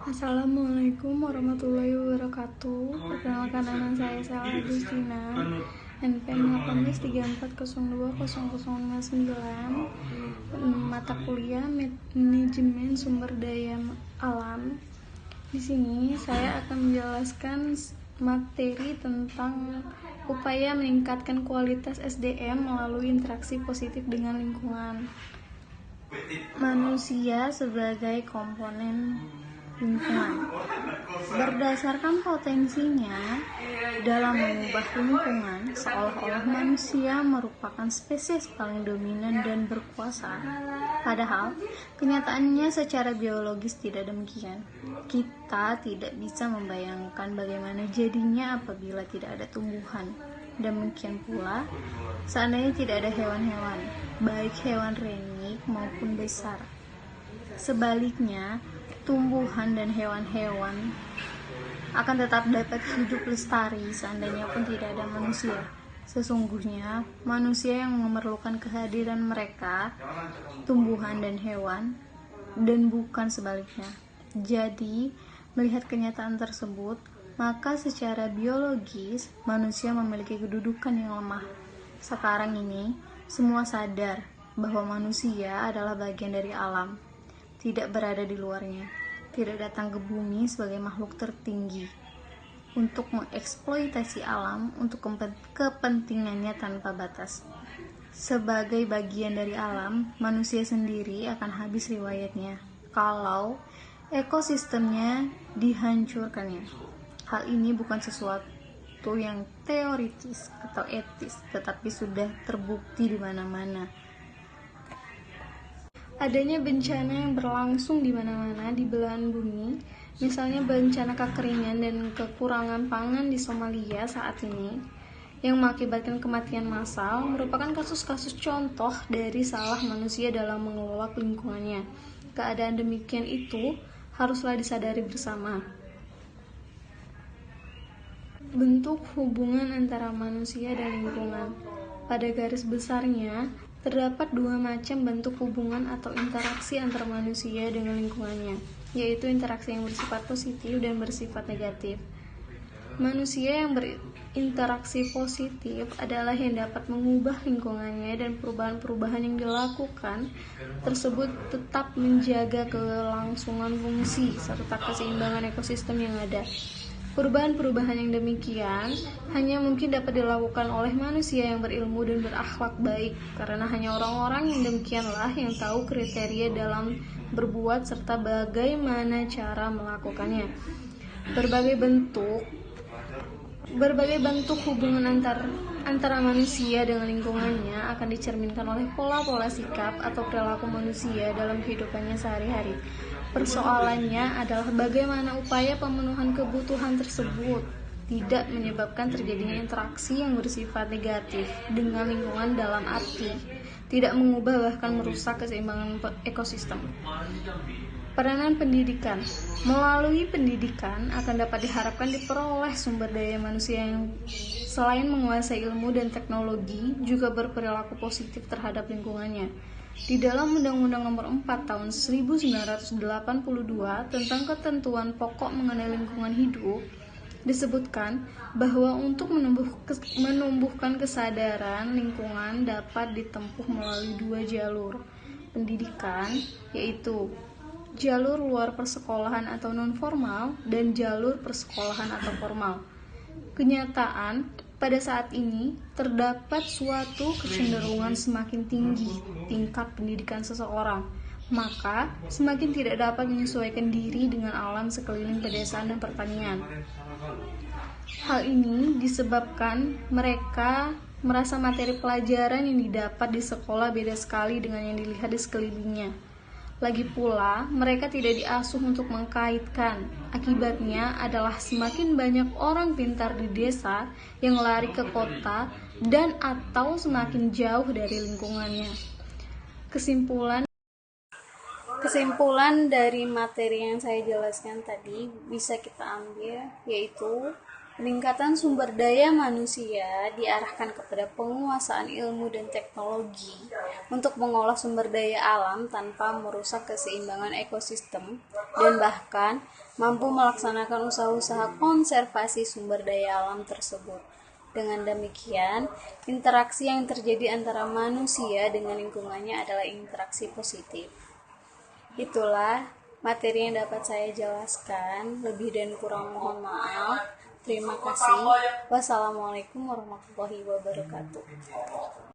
Assalamualaikum warahmatullahi wabarakatuh. Perkenalkan, nama saya Sela Agustina, NPM 1834020059, mata kuliah Manajemen Sumber Daya Alam. Di sini saya akan menjelaskan materi tentang upaya meningkatkan kualitas SDM melalui interaksi positif dengan lingkungan. Manusia sebagai komponen lingkungan. Berdasarkan potensinya dalam mengubah lingkungan, seolah-olah manusia merupakan spesies paling dominan dan berkuasa. Padahal, kenyataannya secara biologis tidak demikian. Kita tidak bisa membayangkan bagaimana jadinya apabila tidak ada tumbuhan. Demikian pula, seandainya tidak ada hewan-hewan, baik hewan rendahik maupun besar. Sebaliknya, tumbuhan dan hewan-hewan akan tetap dapat hidup lestari seandainya pun tidak ada manusia. Sesungguhnya, manusia yang memerlukan kehadiran mereka, tumbuhan dan hewan, dan bukan sebaliknya. Jadi, melihat kenyataan tersebut, maka secara biologis manusia memiliki kedudukan yang lemah. Sekarang ini, semua sadar bahwa manusia adalah bagian dari alam, tidak berada di luarnya, tidak datang ke bumi sebagai makhluk tertinggi untuk mengeksploitasi alam untuk kepentingannya tanpa batas. Sebagai bagian dari alam, manusia sendiri akan habis riwayatnya kalau ekosistemnya dihancurkannya. Hal ini bukan sesuatu yang teoritis atau etis, tetapi sudah terbukti di mana-mana. Adanya bencana yang berlangsung di mana-mana di belahan bumi, misalnya bencana kekeringan dan kekurangan pangan di Somalia saat ini, yang mengakibatkan kematian massal, merupakan kasus-kasus contoh dari salah manusia dalam mengelola lingkungannya. Keadaan demikian itu haruslah disadari bersama. Bentuk hubungan antara manusia dan lingkungan. Pada garis besarnya, terdapat dua macam bentuk hubungan atau interaksi antara manusia dengan lingkungannya, yaitu interaksi yang bersifat positif dan bersifat negatif. Manusia yang berinteraksi positif adalah yang dapat mengubah lingkungannya, dan perubahan-perubahan yang dilakukan tersebut tetap menjaga kelangsungan fungsi serta keseimbangan ekosistem yang ada. Perubahan-perubahan yang demikian hanya mungkin dapat dilakukan oleh manusia yang berilmu dan berakhlak baik, karena hanya orang-orang yang demikianlah yang tahu kriteria dalam berbuat serta bagaimana cara melakukannya. Berbagai bentuk hubungan antara manusia dengan lingkungannya akan dicerminkan oleh pola-pola sikap atau perilaku manusia dalam kehidupannya sehari-hari. Persoalannya adalah bagaimana upaya pemenuhan kebutuhan tersebut tidak menyebabkan terjadinya interaksi yang bersifat negatif dengan lingkungan, dalam arti tidak mengubah bahkan merusak keseimbangan ekosistem. Peranan pendidikan. Melalui pendidikan akan dapat diharapkan diperoleh sumber daya manusia yang selain menguasai ilmu dan teknologi juga berperilaku positif terhadap lingkungannya. Di dalam Undang-Undang Nomor 4 Tahun 1982 tentang ketentuan pokok mengenai lingkungan hidup, disebutkan bahwa untuk menumbuhkan kesadaran lingkungan dapat ditempuh melalui dua jalur pendidikan, yaitu jalur luar persekolahan atau non-formal dan jalur persekolahan atau formal. Kenyataan pada saat ini terdapat suatu kecenderungan semakin tinggi tingkat pendidikan seseorang, maka semakin tidak dapat menyesuaikan diri dengan alam sekeliling pedesaan dan pertanian. Hal ini disebabkan mereka merasa materi pelajaran yang didapat di sekolah beda sekali dengan yang dilihat di sekelilingnya. Lagi pula, mereka tidak diasuh untuk mengkaitkan. Akibatnya adalah semakin banyak orang pintar di desa yang lari ke kota dan atau semakin jauh dari lingkungannya. Kesimpulan dari materi yang saya jelaskan tadi bisa kita ambil, yaitu Peningkatan sumber daya manusia diarahkan kepada penguasaan ilmu dan teknologi untuk mengolah sumber daya alam tanpa merusak keseimbangan ekosistem dan bahkan mampu melaksanakan usaha-usaha konservasi sumber daya alam tersebut. Dengan demikian, interaksi yang terjadi antara manusia dengan lingkungannya adalah interaksi positif. Itulah materi yang dapat saya jelaskan. Lebih dan kurang mohon maaf. Terima kasih. Wassalamualaikum warahmatullahi wabarakatuh.